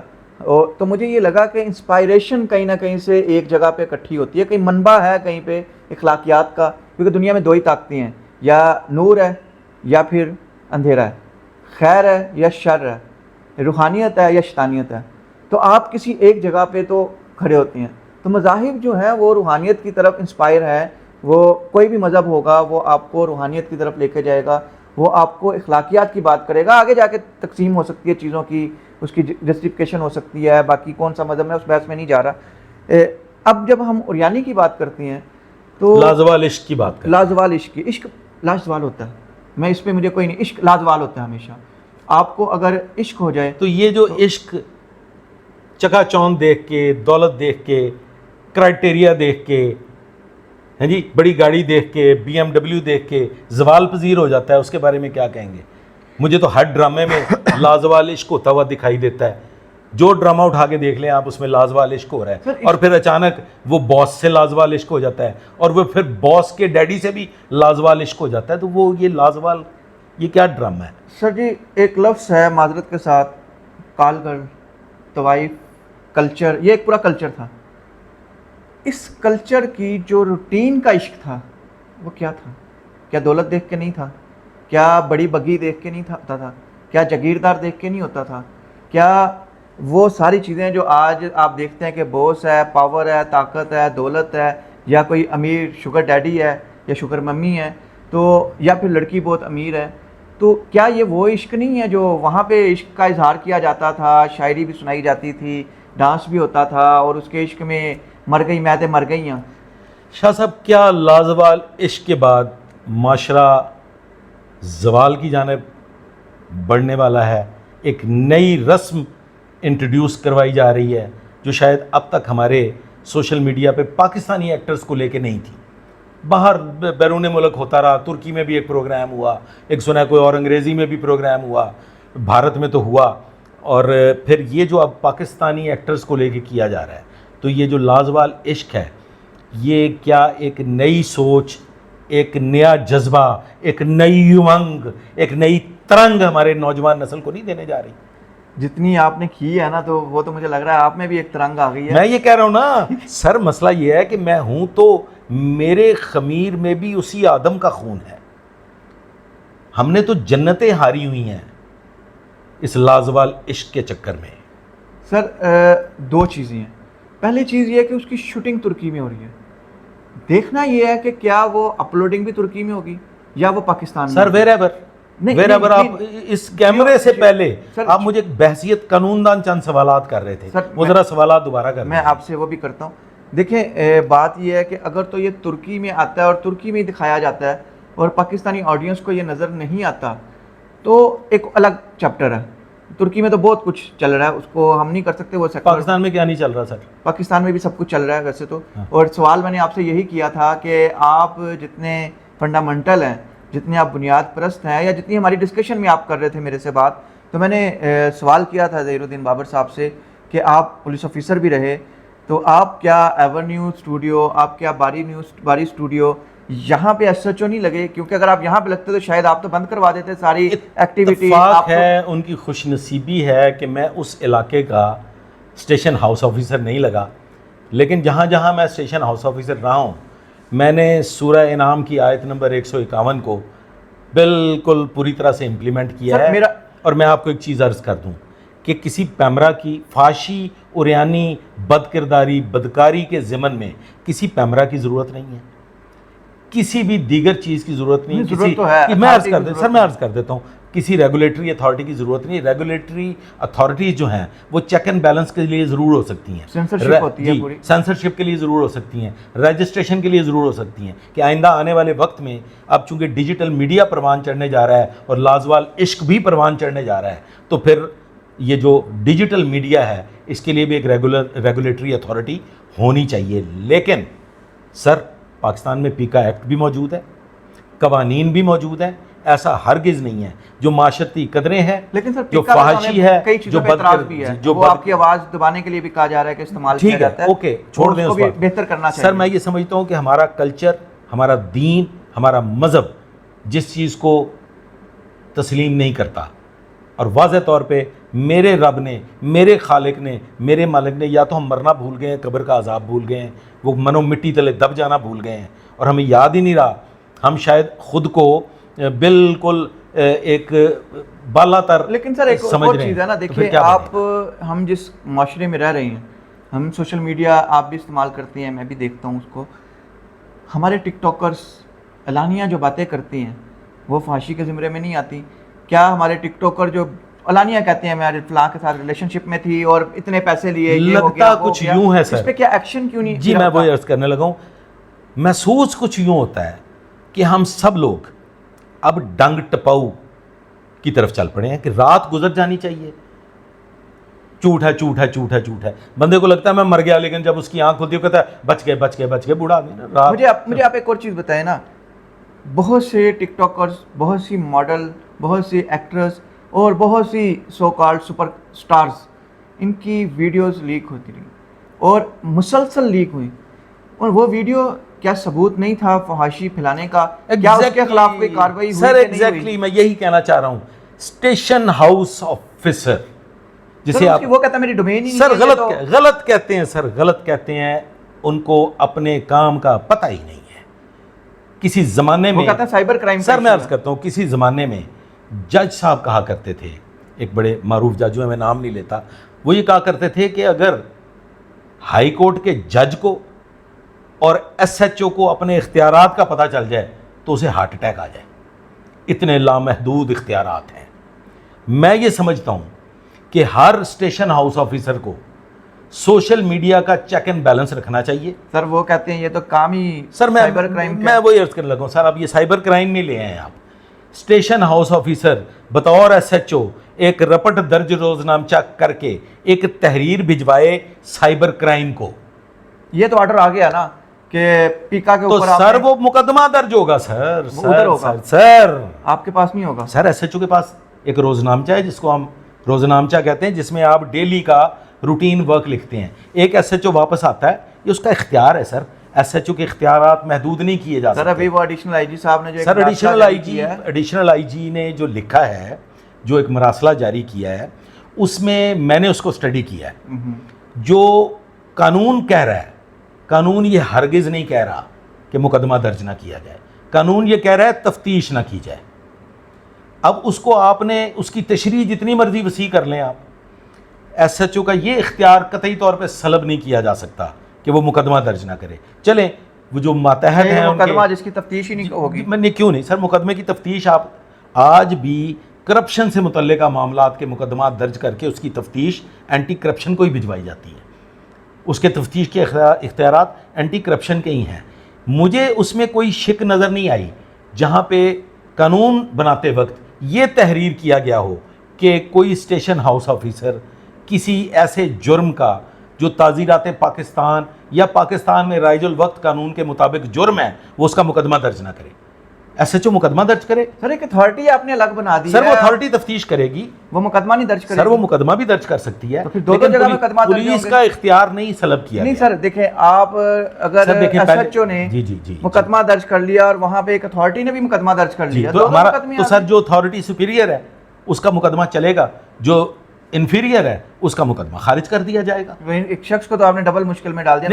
تو مجھے یہ لگا کہ انسپائریشن کہیں نہ کہیں سے ایک جگہ پہ اکٹھی ہوتی ہے, کہیں منبع ہے کہیں پہ اخلاقیات کا, کیونکہ دنیا میں دو ہی طاقتیں ہیں, یا نور ہے یا پھر اندھیرا ہے, خیر ہے یا شر ہے, روحانیت ہے یا شیطانیت ہے. تو آپ کسی ایک جگہ پہ تو کھڑے ہوتے ہیں. تو مذاہب جو ہیں وہ روحانیت کی طرف انسپائر ہے, وہ کوئی بھی مذہب ہوگا وہ آپ کو روحانیت کی طرف لے کے جائے گا, وہ آپ کو اخلاقیات کی بات کرے گا. آگے جا کے تقسیم ہو سکتی ہے چیزوں کی, اس کی جسٹیفیکیشن ہو سکتی ہے, باقی کون سا مذہب, میں اس بحث میں نہیں جا رہا. اب جب ہم عریانی کی بات کرتے ہیں تو لازوال عشق کی بات کریں. لازوال عشق کی, عشق لازوال ہوتا ہے, میں اس پہ مجھے کوئی نہیں, عشق لازوال ہوتا ہے ہمیشہ. آپ کو اگر عشق ہو جائے تو یہ جو عشق چکا چوند دیکھ کے, دولت دیکھ کے, کرائٹیریا دیکھ کے, ہاں جی, بڑی گاڑی دیکھ کے, BMW دیکھ کے زوال پذیر ہو جاتا ہے, اس کے بارے میں کیا کہیں گے؟ مجھے تو ہر ڈرامے میں لازوال عشق ہوتا ہوا دکھائی دیتا ہے. جو ڈرامہ اٹھا کے دیکھ لیں آپ, اس میں لازوال عشق ہو رہا ہے, اور پھر اچانک وہ باس سے لازوال عشق ہو جاتا ہے, اور وہ پھر باس کے ڈیڈی سے بھی لازوال عشق ہو جاتا ہے. تو وہ یہ لازوال, یہ کیا ڈرامہ ہے؟ سر جی ایک لفظ ہے معذرت کے ساتھ, کالگڑھ, طوائف, کلچر, یہ ایک پورا کلچر تھا. اس کلچر کی جو روٹین کا عشق تھا وہ کیا تھا؟ کیا دولت دیکھ کے نہیں تھا؟ کیا بڑی بگی دیکھ کے نہیں ہوتا تھا؟ کیا جاگیردار دیکھ کے نہیں ہوتا تھا؟ کیا وہ ساری چیزیں جو آج آپ دیکھتے ہیں کہ بوس ہے, پاور ہے, طاقت ہے, دولت ہے, یا کوئی امیر شوگر ڈیڈی ہے یا شوگر ممی ہے, تو یا پھر لڑکی بہت امیر ہے, تو کیا یہ وہ عشق نہیں ہے جو وہاں پہ عشق کا اظہار کیا جاتا تھا, شاعری بھی سنائی جاتی تھی, ڈانس بھی ہوتا تھا, اور اس کے عشق میں مر گئی میں تے مر گئی ہیں؟ شاہ صاحب, کیا لازوال عشق کے بعد معاشرہ زوال کی جانب بڑھنے والا ہے؟ ایک نئی رسم انٹروڈیوس کروائی جا رہی ہے, جو شاید اب تک ہمارے سوشل میڈیا پہ پاکستانی ایکٹرز کو لے کے نہیں تھی. باہر بیرون ملک ہوتا رہا, ترکی میں بھی ایک پروگرام ہوا, ایک سنا کوئی اور انگریزی میں بھی پروگرام ہوا, بھارت میں تو ہوا, اور پھر یہ جو اب پاکستانی ایکٹرز کو لے کے کیا جا رہا ہے, تو یہ جو لازوال عشق ہے, یہ کیا ایک نئی سوچ, ایک نیا جذبہ, ایک نئی امنگ, ایک نئی ترنگ ہمارے نوجوان نسل کو نہیں دینے جا رہی؟ جتنی آپ نے کی ہے نا, تو وہ تو مجھے لگ رہا ہے آپ میں بھی ایک ترنگ آ گئی ہے. میں یہ کہہ رہا ہوں نا سر, مسئلہ یہ ہے کہ میں ہوں تو میرے خمیر میں بھی اسی آدم کا خون ہے. ہم نے تو جنتیں ہاری ہوئی ہیں اس لازوال عشق کے چکر میں. سر دو چیزیں ہیں. پہلی چیز یہ ہے کہ اس کی شوٹنگ ترکی میں ہو رہی ہے. دیکھنا یہ ہے کہ کیا وہ اپلوڈنگ بھی ترکی میں ہوگی یا وہ پاکستان میں. سر ویر ایور آپ اس کیمرے سے پہلے آپ مجھے ایک بحثیت قانون دان چند سوالات کر رہے تھے, وہ ذرا سوالات دوبارہ کر. میں آپ سے وہ بھی کرتا ہوں. دیکھیں بات یہ ہے کہ اگر تو یہ ترکی میں آتا ہے اور ترکی میں دکھایا جاتا ہے اور پاکستانی آڈینس کو یہ نظر نہیں آتا, تو ایک الگ چیپٹر ہے. ترکی میں تو بہت کچھ چل رہا ہے, اس کو ہم نہیں کر سکتے. وہ پاکستان میں کیا نہیں چل رہا سر؟ پاکستان میں بھی سب کچھ چل رہا ہے ویسے تو. اور سوال میں نے آپ سے یہی کیا تھا کہ آپ جتنے فنڈامنٹل ہیں, جتنے آپ بنیاد پرست ہیں, یا جتنی ہماری ڈسکشن میں آپ کر رہے تھے میرے سے بات, تو میں نے سوال کیا تھا ظہیر الدین بابر صاحب سے کہ آپ پولیس آفیسر بھی رہے, تو آپ کیا ایور نیوز اسٹوڈیو, آپ کیا باری اسٹوڈیو یہاں پہ ایس ایچ او نہیں لگے؟ کیونکہ اگر آپ یہاں پہ لگتے تو شاید آپ تو بند کروا دیتے ساری ایکٹیویٹی. اتفاق ہے, ان کی خوش نصیبی ہے کہ میں اس علاقے کا اسٹیشن ہاؤس آفیسر نہیں لگا, لیکن جہاں جہاں میں اسٹیشن ہاؤس آفیسر رہا ہوں, میں نے سورہ انعام کی آیت نمبر 151 کو بالکل پوری طرح سے امپلیمنٹ کیا ہے. اور میں آپ کو ایک چیز عرض کر دوں کہ کسی پیمرا کی فحاشی, عریانی, بد کرداری, بدکاری کے ضمن میں کسی پیمرا کی ضرورت نہیں ہے, کسی بھی دیگر چیز کی ضرورت نہیں. میں عرض کر دیتا ہوں, کسی ریگولیٹری اتھارٹی کی ضرورت نہیں. ریگولیٹری اتھارٹیز جو ہیں وہ چیک اینڈ بیلنس کے لیے ضرور ہو سکتی ہیں, سینسرشپ کے لیے ضرور ہو سکتی ہیں, رجسٹریشن کے لیے ضرور ہو سکتی ہیں, کہ آئندہ آنے والے وقت میں اب چونکہ ڈیجیٹل میڈیا پروان چڑھنے جا رہا ہے اور لازوال عشق بھی پروان چڑھنے جا رہا ہے, تو پھر یہ جو ڈیجیٹل میڈیا ہے اس کے لیے بھی ایک ریگولیٹری اتھارٹی ہونی چاہیے. لیکن سر پاکستان میں پیکا ایکٹ بھی موجود ہے, قوانین بھی موجود ہیں, ایسا ہرگز نہیں ہے. جو معاشرتی قدریں ہیں, لیکن سر جو فحاشی ہے, جو اعتراض بھی ہے, جو آپ کی آواز دبانے کے لیے بھی کہا جا رہا ہے کہ استعمال کیا جاتا ہے. اوکے, چھوڑ دیں اس کو, بہتر کرنا چاہیے. سر میں یہ سمجھتا ہوں کہ ہمارا کلچر, ہمارا دین, ہمارا مذہب جس چیز کو تسلیم نہیں کرتا, اور واضح طور پہ میرے رب نے, میرے خالق نے, میرے مالک نے, یا تو ہم مرنا بھول گئے ہیں, قبر کا عذاب بھول گئے ہیں, وہ منو مٹی تلے دب جانا بھول گئے ہیں, اور ہمیں یاد ہی نہیں رہا. ہم شاید خود کو بالکل ایک بالا تر لیکن سر ایک اور چیز ہے نا, دیکھیے آپ, ہم جس معاشرے میں رہ رہے ہیں, ہم سوشل میڈیا آپ بھی استعمال کرتے ہیں, میں بھی دیکھتا ہوں اس کو. ہمارے ٹک ٹاکرز اعلانیہ جو باتیں کرتی ہیں وہ فحاشی کے زمرے میں نہیں آتی. کیا ہمارے ٹک ٹاکر جو اعلانیہ کہتے ہیں میں فلاں کے ساتھ ریلیشن شپ میں تھی اور اتنے پیسے لیے, لگتا کچھ یوں ہے سر, اس پہ کیا ایکشن کیوں نہیں؟ جی میں وہی عرض کرنے لگا ہوں, محسوس کچھ یوں ہوتا ہے کہ ہم سب لوگ اب ڈنگ ٹپاؤ کی طرف چل پڑے ہیں کہ رات گزر جانی چاہیے. جھوٹ ہے, جھوٹ ہے, جھوٹ ہے, جھوٹ ہے. بندے کو لگتا ہے میں مر گیا, لیکن جب اس کی آنکھ کھلتی ہے کہتا ہے بچ گئے, بچ گئے, بچ گئے. بوڑھا آدمی. مجھے آپ ایک اور چیز بتائیں نا, بہت سے ٹک ٹاکرز, بہت سی ماڈل, بہت سی ایکٹرز اور بہت سی سو کالڈ سپر سٹارز, ان کی ویڈیوز لیک ہوتی رہی اور مسلسل لیک ہوئی, اور وہ ویڈیو کیا ثبوت نہیں تھا فحاشی پھیلانے کا؟ کیا اس کے خلاف کوئی کارروائی ہوئی؟ سر ایگزیکٹلی میں یہی کہنا چاہ رہا ہوں. اسٹیشن ہاؤس آفیسر جسے آپ, وہ کہتا ہے میری ڈومین ہی نہیں سر غلط کہتے ہیں, سر غلط کہتے ہیں. ان کو اپنے کام کا پتہ ہی نہیں ہے. کسی زمانے میں, وہ کہتا ہے سائبر کرائم. سر میں عرض کرتا ہوں, کسی زمانے میں جج صاحب کہا کرتے تھے, ایک بڑے معروف جج ہیں, میں نام نہیں لیتا, وہ یہ کہا کرتے تھے کہ اگر ہائی کورٹ کے جج کو اور ایس ایچ او کو اپنے اختیارات کا پتہ چل جائے تو اسے ہارٹ اٹیک آ جائے. اتنے لامحدود اختیارات ہیں. میں یہ سمجھتا ہوں کہ ہر اسٹیشن ہاؤس آفیسر کو سوشل میڈیا کا چیک اینڈ بیلنس رکھنا چاہیے. سر وہ کہتے ہیں یہ تو کام ہی سر سائبر کرائم. میں وہی عرض کرنے لگا ہوں, سر اب یہ سائبر کرائم میں لے آئے آپ. اسٹیشن ہاؤس آفیسر بطور SHO ایک رپٹ درج روزنامچہ کر کے ایک تحریر بھجوائے سائبر کرائم کو. یہ تو آرڈر آ گیا نا کہ پیکا کے تو اوپر سر وہ مقدمہ درج ہوگا سر. ادھر ہوگا. سر آپ کے پاس نہیں ہوگا سر. SHO کے پاس ایک روزنامچہ ہے جس کو ہم روزنامچہ کہتے ہیں, جس میں آپ ڈیلی کا روٹین ورک لکھتے ہیں. ایک SHO واپس آتا ہے, یہ اس کا اختیار ہے سر. SHO کے اختیارات محدود نہیں کیے جا سر. سکتے. ابھی وہ ایڈیشنل آئی جی صاحب نے جو سر ایڈیشنل آئی جی نے جو لکھا ہے, جو ایک مراسلہ جاری کیا ہے, اس میں نے اس کو اسٹڈی کیا ہے. جو قانون کہہ رہا ہے, قانون یہ ہرگز نہیں کہہ رہا کہ مقدمہ درج نہ کیا جائے. قانون یہ کہہ رہا ہے تفتیش نہ کی جائے. اب اس کو آپ نے اس کی تشریح جتنی مرضی وسیع کر لیں آپ, SHO کا یہ اختیار قطعی طور پہ سلب نہیں کیا جا سکتا کہ وہ مقدمہ درج نہ کرے. چلیں وہ جو ماتحت ہیں مقدمہ جس کی تفتیش ہی نہیں ہوگی. میں نے کیوں نہیں سر, مقدمے کی تفتیش آپ آج بھی کرپشن سے متعلقہ معاملات کے مقدمات درج کر کے اس کی تفتیش اینٹی کرپشن کو ہی بھجوائی جاتی ہے. اس کے تفتیش کے اختیارات اینٹی کرپشن کے ہی ہیں. مجھے اس میں کوئی شک نظر نہیں آئی جہاں پہ قانون بناتے وقت یہ تحریر کیا گیا ہو کہ کوئی اسٹیشن ہاؤس آفیسر کسی ایسے جرم کا جو تعزیرات پاکستان یا پاکستان میں رائج الوقت قانون کے مطابق جرم ہے, وہ اس کا مقدمہ درج نہ کرے. SHO مقدمہ درج کرے. سر ایک اتھارٹی آپ نے الگ بنا دی سر, وہ اتھارٹی تفتیش کرے گی, وہ مقدمہ نہیں درج کرے. سر وہ مقدمہ بھی درج کر سکتی ہے, دو جگہ مقدمہ درج پولیس کا اختیار نہیں سلب کیا. نہیں سر دیکھیں آپ, اگر SHO نے مقدمہ درج کر لیا اور وہاں پہ ایک اتھارٹی نے بھی مقدمہ درج کر لیا, تو سر جو اتھارٹی سپیریئر ہے اس کا مقدمہ چلے گا, جو انفیریئر ہے اس کا مقدمہ خارج کر دیا جائے گا. ایک شخص کو تو آپ نے ڈبل مشکل میں ڈال دیا.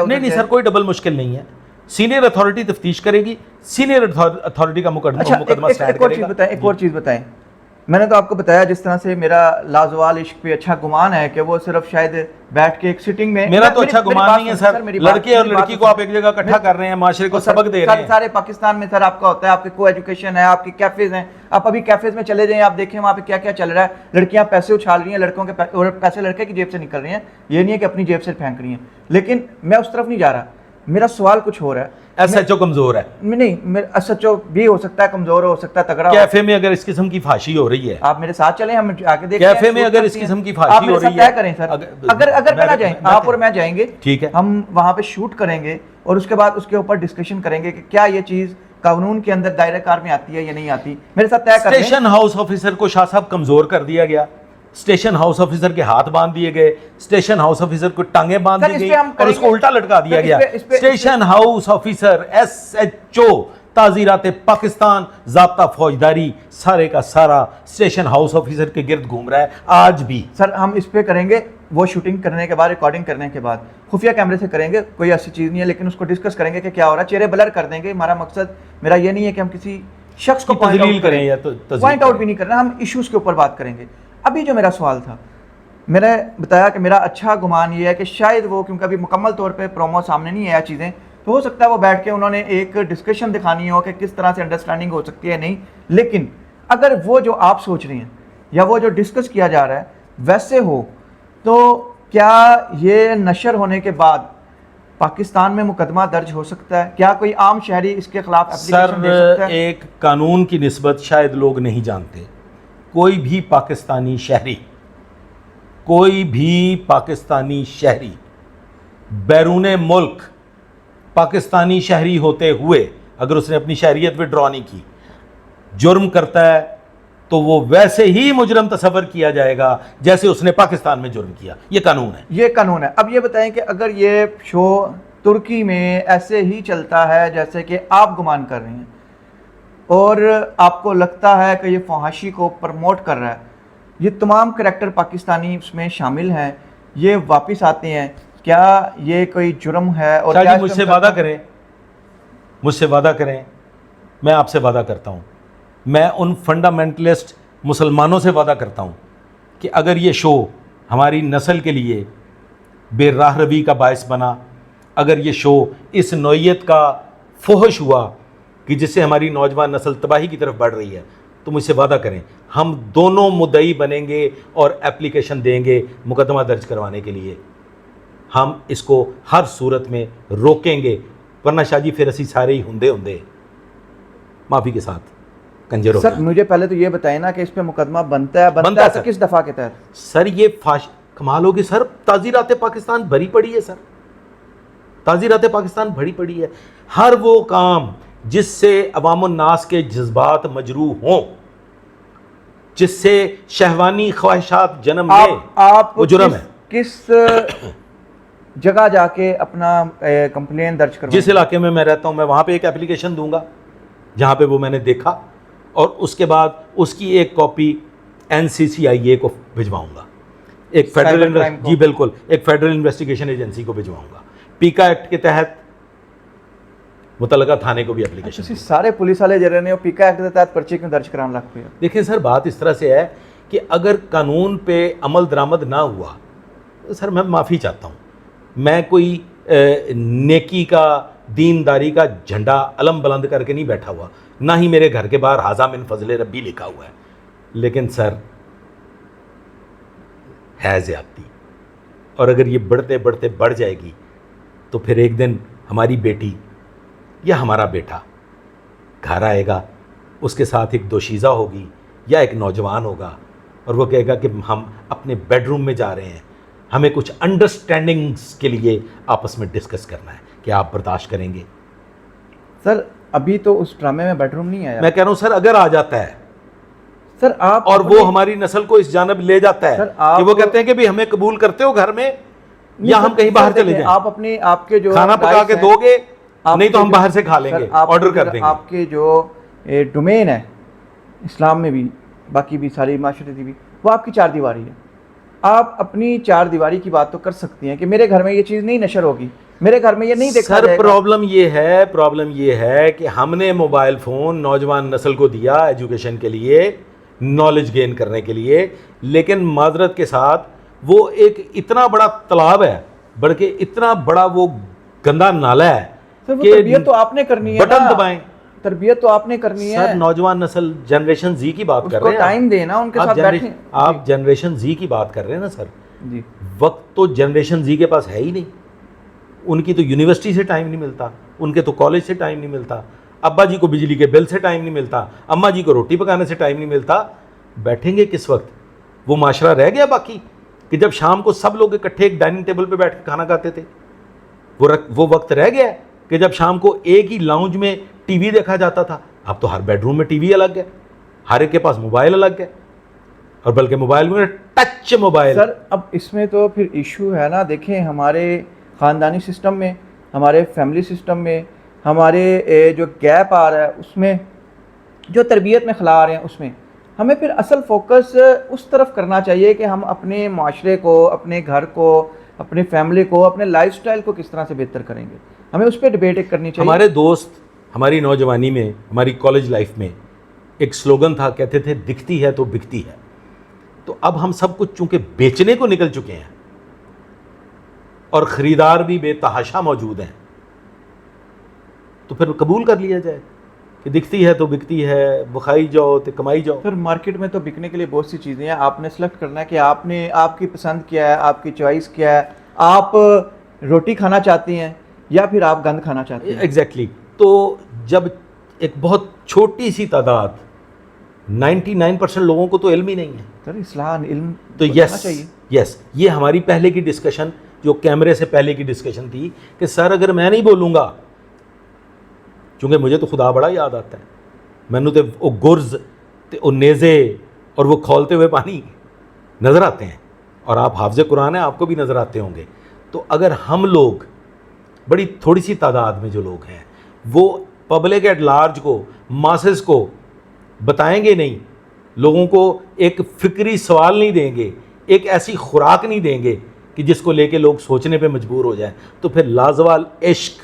نہیں سر, کوئی ڈبل مشکل نہیں ہے. سینئر اتھارٹی تفتیش کرے گی, سینئر اتھارٹی کا مقدمہ ایک اور چیز بتائیں. میں نے تو آپ کو بتایا جس طرح سے میرا لازوال عشق پہ اچھا گمان ہے کہ وہ صرف شاید بیٹھ کے ایک سٹنگ میں, میرا تو اچھا گمان نہیں ہے سر. لڑکے اور لڑکی کو آپ ایک جگہ اکٹھا کر رہے ہیں, معاشرے کو سبق دے رہے ہیں. سارے پاکستان میں سر آپ کا ہوتا ہے, آپ کی کو ایجوکیشن ہے, آپ کی کیفیز ہیں. آپ ابھی کیفیز میں چلے جائیں, آپ دیکھیں وہاں پہ کیا کیا چل رہا ہے. لڑکیاں پیسے اچھال رہی ہیں, لڑکوں کے پیسے لڑکے کی جیب سے نکل رہی ہیں. یہ نہیں ہے کہ اپنی جیب سے پھینک رہی ہیں. لیکن میں اس طرف نہیں جا رہا, میرا سوال کچھ ہو رہا ہے. SHO کمزور ہے. نہیں, SHO بھی ہو سکتا ہے کمزور, ہو سکتا ہے تگڑا. کیفے میں اگر اس قسم کی فحاشی ہو رہی ہے, آپ میرے ساتھ چلیں, ہم آ کے دیکھیں. کیفے میں اگر اس قسم کی فحاشی ہو رہی ہے, آپ کریں سر, اگر میں نہ جائیں, آپ اور میں جائیں گے, ٹھیک ہے, ہم وہاں پہ شوٹ کریں گے اور اس کے بعد اس کے اوپر ڈسکشن کریں گے کہ کیا یہ چیز قانون کے اندر دائرہ کار میں آتی ہے یا نہیں آتی. میرے ساتھ طے کریں. اسٹیشن ہاؤس آفیسر کو شاہ صاحب کمزور کر دیا گیا, اسٹیشن ہاؤس آفیسر کے ہاتھ باندھ دیے گئے, اسٹیشن ہاؤس آفیسر کو ٹانگیں باندھ دی گئی اور اس کو الٹا لٹکا دیا گیا. اسٹیشن ہاؤس آفیسر SHO تعزیرات پاکستان ضابطہ فوجداری سارے کا سارا اسٹیشن ہاؤس آفیسر کے گرد گھوم رہا ہے آج بھی. سر ہم اس پہ کریں گے, وہ شوٹنگ کرنے کے بعد, ریکارڈنگ کرنے کے بعد خفیہ کیمرے سے کریں گے, کوئی ایسی چیز نہیں ہے, لیکن اس کو ڈسکس کریں گے کہ کیا ہو رہا ہے, چہرے بلر کر دیں گے. ہمارا مقصد میرا یہ نہیں ہے کہ ہم کسی شخص کو تذلیل کریں یا پوائنٹ آؤٹ بھی نہیں کرنا, ہم ایشوز کے اوپر بات کریں گے. ابھی جو میرا سوال تھا, میں نے بتایا کہ میرا اچھا گمان یہ ہے کہ شاید وہ, کیونکہ ابھی مکمل طور پہ پرومو سامنے نہیں ہے چیزیں, تو ہو سکتا ہے وہ بیٹھ کے انہوں نے ایک ڈسکشن دکھانی ہو کہ کس طرح سے انڈرسٹینڈنگ ہو سکتی ہے نہیں. لیکن اگر وہ جو آپ سوچ رہی ہیں یا وہ جو ڈسکس کیا جا رہا ہے ویسے ہو, تو کیا یہ نشر ہونے کے بعد پاکستان میں مقدمہ درج ہو سکتا ہے؟ کیا کوئی عام شہری اس کے خلاف اپلیکیشن دے سکتا ہے؟ ایک قانون کی نسبت شاید لوگ نہیں جانتے, کوئی بھی پاکستانی شہری بیرون ملک پاکستانی شہری ہوتے ہوئے اگر اس نے اپنی شہریت وڈرا نہیں کی, جرم کرتا ہے تو وہ ویسے ہی مجرم تصور کیا جائے گا جیسے اس نے پاکستان میں جرم کیا. یہ قانون ہے, یہ قانون ہے. اب یہ بتائیں کہ اگر یہ شو ترکی میں ایسے ہی چلتا ہے جیسے کہ آپ گمان کر رہے ہیں, اور آپ کو لگتا ہے کہ یہ فحاشی کو پرموٹ کر رہا ہے, یہ تمام کریکٹر پاکستانی اس میں شامل ہیں, یہ واپس آتے ہیں, کیا یہ کوئی جرم ہے؟ اور شاہ جی مجھ سے وعدہ کریں, میں آپ سے وعدہ کرتا ہوں, میں ان فنڈامنٹلسٹ مسلمانوں سے وعدہ کرتا ہوں کہ اگر یہ شو ہماری نسل کے لیے بے راہ روی کا باعث بنا, اگر یہ شو اس نوعیت کا فحش ہوا کہ جس سے ہماری نوجوان نسل تباہی کی طرف بڑھ رہی ہے, تو مجھ سے وعدہ کریں ہم دونوں مدعی بنیں گے اور اپلیکیشن دیں گے مقدمہ درج کروانے کے لیے. ہم اس کو ہر صورت میں روکیں گے, ورنہ شاہ جی پھر اسی سارے ہی ہندے معافی کے ساتھ کنجر ہو سر گیا. مجھے پہلے تو یہ بتائیں نا کہ اس پہ مقدمہ بنتا ہے بنتا ہے تو سر. کس دفعہ کے تحت؟ سر یہ کمال ہوگی سر, تعزیرات پاکستان بھری پڑی ہے سر, تعزیرات پاکستان بھری پڑی ہے. ہر وہ کام جس سے عوام الناس کے جذبات مجروح ہوں, جس سے شہوانی خواہشات جنم لیں, آپ وہ جرم ہے. کس جگہ جا کے اپنا کمپلین درج کروائیں؟ جس علاقے میں میں رہتا ہوں میں وہاں پہ ایک اپلیکیشن دوں گا جہاں پہ وہ میں نے دیکھا, اور اس کے بعد اس کی ایک کاپی NCCIA کو بھجواؤں گا, ایک فیڈرل, جی بالکل, ایک فیڈرل انویسٹیگیشن ایجنسی کو بھجواؤں گا. پیکا ایکٹ کے تحت متعلقہ تھانے کو بھی اپلیکیشن. تسی سارے پولیس والے جڑے نے پیکا ایکٹ کے تحت پرچے کیوں درج کران لگ پے؟ دیکھیں سر بات اس طرح سے ہے کہ اگر قانون پہ عمل درآمد نہ ہوا تو سر میں معافی چاہتا ہوں. میں کوئی نیکی کا, دینداری کا جھنڈا علم بلند کر کے نہیں بیٹھا ہوا, نہ ہی میرے گھر کے باہر ھذا من فضل ربی لکھا ہوا ہے. لیکن سر ہے زیادتی, اور اگر یہ بڑھتے بڑھتے بڑھ جائے گی تو پھر ایک دن ہماری بیٹی یا ہمارا بیٹا گھر آئے گا, اس کے ساتھ ایک دوشیزہ ہوگی یا ایک نوجوان ہوگا, اور وہ کہے گا کہ ہم اپنے بیڈ روم میں جا رہے ہیں, ہمیں کچھ انڈرسٹینڈنگز کے لیے آپس میں ڈسکس کرنا ہے, کہ آپ برداشت کریں گے؟ سر ابھی تو اس ڈرامے میں بیڈ روم نہیں آیا. میں کہہ رہا ہوں سر اگر آ جاتا ہے سر آپ اور وہ ہماری نسل کو اس جانب لے جاتا ہے کہ وہ کہتے ہیں کہ بھی ہمیں قبول کرتے ہو گھر میں, یا ہم کہیں باہر چلے جائیں, آپ اپنی آپ کے جو کھانا پکا کے دو گے, نہیں تو ہم باہر سے کھا لیں گے, آرڈر کر دیں گے. آپ کے جو ڈومین ہے اسلام میں بھی, باقی بھی ساری معاشرتی بھی, وہ آپ کی 4 دیواری ہے. آپ اپنی 4 دیواری کی بات تو کر سکتی ہیں کہ میرے گھر میں یہ چیز نہیں نشر ہوگی, میرے گھر میں یہ نہیں دیکھا جائے گا. پرابلم یہ ہے کہ ہم نے موبائل فون نوجوان نسل کو دیا ایجوکیشن کے لیے, نالج گین کرنے کے لیے, لیکن معذرت کے ساتھ وہ ایک اتنا بڑا تالاب ہے, بلکہ اتنا بڑا وہ گندا نالا ہے کہ تربیت تو آپ نے کرنی ہے, بٹن دبائیں, تربیت تو آپ نے کرنی ہے. سر نوجوان نسل جنریشن زی کی بات کر رہے ہیں, ٹائم دینا ان کے ساتھ بیٹھیں. آپ جنریشن زی کی بات کر رہے ہیں نا سر, جی وقت تو جنریشن زی کے پاس ہے ہی نہیں. ان کی تو یونیورسٹی سے ٹائم نہیں ملتا, ان کے تو کالج سے ٹائم نہیں ملتا, ابا جی کو بجلی کے بل سے ٹائم نہیں ملتا, اماں جی کو روٹی پکانے سے ٹائم نہیں ملتا. بیٹھیں گے کس وقت؟ وہ معاشرہ رہ گیا باقی کہ جب شام کو سب لوگ اکٹھے ایک ڈائننگ ٹیبل پہ بیٹھ کے کھانا کھاتے تھے؟ وہ وقت رہ گیا کہ جب شام کو ایک ہی لاؤنج میں ٹی وی دیکھا جاتا تھا. اب تو ہر بیڈ روم میں ٹی وی الگ ہے, ہر ایک کے پاس موبائل الگ ہے, اور بلکہ موبائل میں ٹچ موبائل. سر اب اس میں تو پھر ایشو ہے نا, دیکھیں ہمارے خاندانی سسٹم میں, ہمارے فیملی سسٹم میں, ہمارے جو گیپ آ رہا ہے اس میں, جو تربیت میں خلا آ رہے ہیں اس میں, ہمیں پھر اصل فوکس اس طرف کرنا چاہیے کہ ہم اپنے معاشرے کو, اپنے گھر کو, اپنی فیملی کو, اپنے لائف سٹائل کو کس طرح سے بہتر کریں گے. ہمیں اس پہ ڈبیٹ کرنی چاہیے. ہمارے دوست ہماری نوجوانی میں, ہماری کالج لائف میں ایک سلوگن تھا, کہتے تھے دکھتی ہے تو بکتی ہے. تو اب ہم سب کچھ چونکہ بیچنے کو نکل چکے ہیں اور خریدار بھی بے تحاشا موجود ہیں, تو پھر قبول کر لیا جائے کہ دکھتی ہے تو بکتی ہے, بخائی جاؤ تو کمائی جاؤ. پھر مارکیٹ میں تو بکنے کے لیے بہت سی چیزیں ہیں, آپ نے سلیکٹ کرنا ہے کہ آپ کی پسند کیا ہے, آپ کی چوائس کیا ہے, آپ روٹی کھانا چاہتی ہیں یا پھر آپ گند کھانا چاہتی ہیں. ایگزیکٹلی. تو جب ایک بہت چھوٹی سی تعداد 99% لوگوں کو تو علم ہی نہیں ہے. سر اصلاح علم تو یس یہ ہماری پہلے کی ڈسکشن, جو کیمرے سے پہلے کی ڈسکشن تھی کہ سر اگر میں نہیں بولوں گا, چونکہ مجھے تو خدا بڑا یاد آتا ہے, میں نے تو وہ گرز وہ نیزے اور وہ کھولتے ہوئے پانی نظر آتے ہیں, اور آپ حافظ قرآن ہیں, آپ کو بھی نظر آتے ہوں گے. تو اگر ہم لوگ بڑی تھوڑی سی تعداد میں جو لوگ ہیں وہ پبلک ایٹ لارج کو, ماسز کو بتائیں گے نہیں, لوگوں کو ایک فکری سوال نہیں دیں گے, ایک ایسی خوراک نہیں دیں گے کہ جس کو لے کے لوگ سوچنے پہ مجبور ہو جائیں, تو پھر لازوال عشق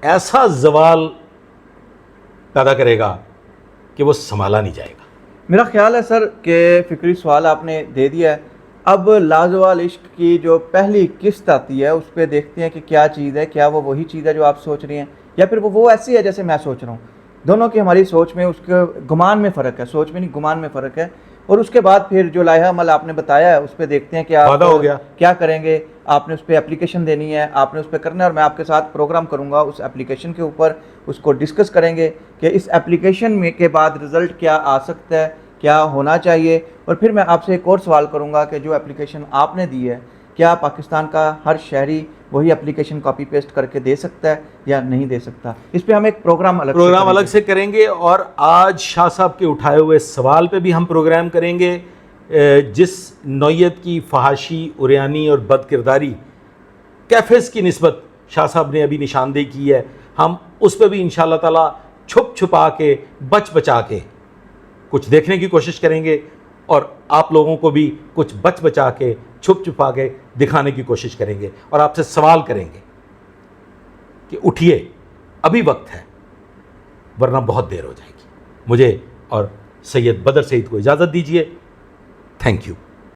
ایسا زوال پیدا کرے گا کہ وہ سنبھالا نہیں جائے گا. میرا خیال ہے سر کہ فکری سوال آپ نے دے دیا ہے. اب لازوال عشق کی جو پہلی قسط آتی ہے اس پہ دیکھتے ہیں کہ کیا چیز ہے, کیا وہ وہی چیز ہے جو آپ سوچ رہی ہیں, یا پھر وہ ایسی ہے جیسے میں سوچ رہا ہوں. دونوں کی ہماری سوچ میں, اس کے گمان میں فرق ہے, سوچ میں نہیں گمان میں فرق ہے. اور اس کے بعد پھر جو لائحہ عمل آپ نے بتایا ہے اس پہ دیکھتے ہیں کہ آپ کیا کریں گے. آپ نے اس پہ اپلیکیشن دینی ہے, آپ نے اس پہ کرنا ہے, اور میں آپ کے ساتھ پروگرام کروں گا اس اپلیکیشن کے اوپر, اس کو ڈسکس کریں گے. کہ اس اپلیکیشن میں کے بعد رزلٹ کیا آ سکتا ہے, کیا ہونا چاہیے, اور پھر میں آپ سے ایک اور سوال کروں گا کہ جو اپلیکیشن آپ نے دی ہے کیا پاکستان کا ہر شہری وہی اپلیکیشن کاپی پیسٹ کر کے دے سکتا ہے یا نہیں دے سکتا؟ اس پہ ہم ایک پروگرام الگ سے کریں گے, اور آج شاہ صاحب کے اٹھائے ہوئے سوال پہ بھی ہم پروگرام کریں گے. جس نوعیت کی فحاشی, عریانی اور بد کرداری کیفز کی نسبت شاہ صاحب نے ابھی نشاندہی کی ہے, ہم اس پہ بھی انشاءاللہ تعالیٰ چھپ چھپا کے بچا کے کچھ دیکھنے کی کوشش کریں گے, اور آپ لوگوں کو بھی کچھ بچا کے چھپ چھپا کے دکھانے کی کوشش کریں گے, اور آپ سے سوال کریں گے کہ اٹھیے, ابھی وقت ہے, ورنہ بہت دیر ہو جائے گی. مجھے اور سید بدر سعید کو اجازت دیجیے. Thank you.